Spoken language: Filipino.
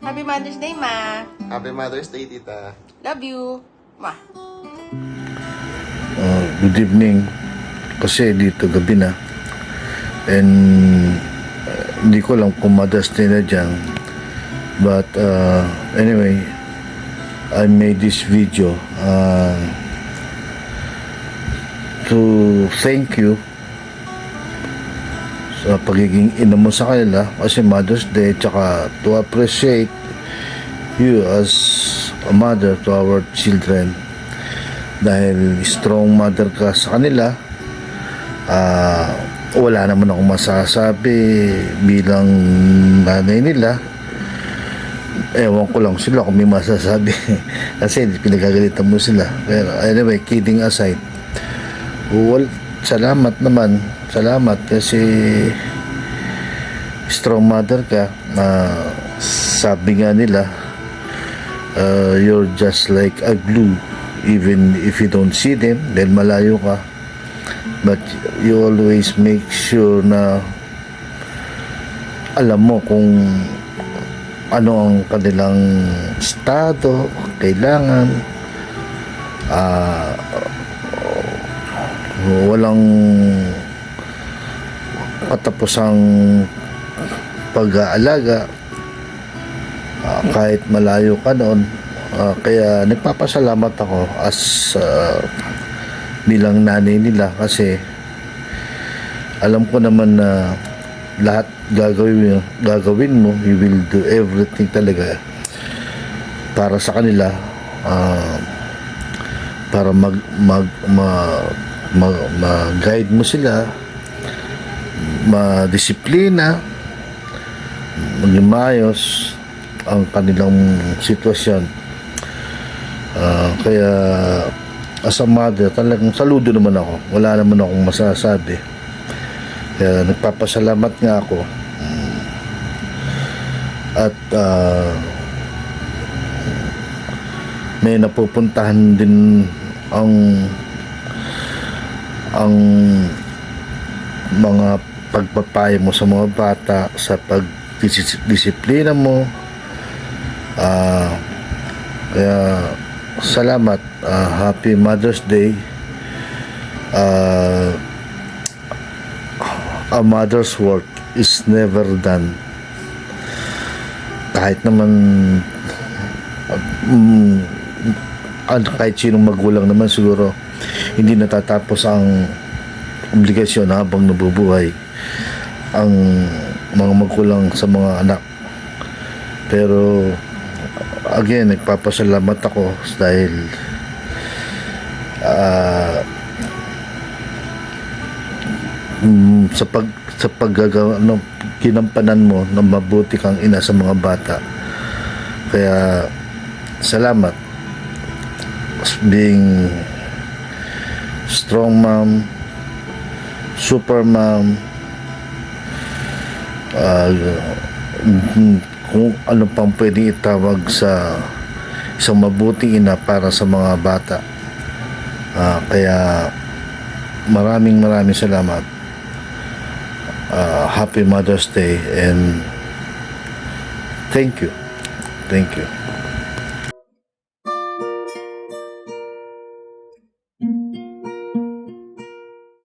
Happy Mother's Day, Ma. Happy Mother's Day, Tita. Love you, Ma. Good evening. Kasi dito gabi na. And hindi ko alam kung Mother's Day na dyan. But anyway, I made this video to thank you sa pagiging ina mo sa kanila kasi Mother's Day, tsaka to appreciate you as a mother to our children dahil strong mother ka sa kanila. Wala naman akong masasabi bilang nanay nila. Ewan ko lang sila kung may masasabi kasi pinagagalitan mo sila. Pero anyway, kidding aside, salamat naman. Salamat kasi strong mother ka. Sabi nga nila, you're just like a glue. Even if you don't see them, dahil malayo ka. But you always make sure na alam mo kung ano ang kanilang estado, kailangan. Walang patapusang pag-aalaga kahit malayo ka noon. Kaya nagpapasalamat ako as bilang nanay nila kasi alam ko naman na lahat gagawin mo, you will do everything talaga para sa kanila, para mag-guide mo sila, madisiplina, maging maayos ang kanilang sitwasyon. Kaya as a mother, talagang saludo naman ako. Wala naman akong masasabi. Kaya nagpapasalamat nga ako. At may napupuntahan din ang mga pagpapayo mo sa mga bata, sa pagdisiplina mo. Kaya salamat. Happy Mother's Day. A mother's work is never done. Kahit naman kahit sinong magulang naman siguro hindi natatapos ang obligasyon habang nabubuhay ang mga magulang sa mga anak. Pero again, nagpapasalamat ako dahil sa paggagawa ginampanan mo na mabuti kang ina sa mga bata. Kaya salamat being strong mom, super mom, kung ano pang pwede itawag sa isang mabuting ina para sa mga bata. Kaya maraming salamat. Happy Mother's Day and thank you.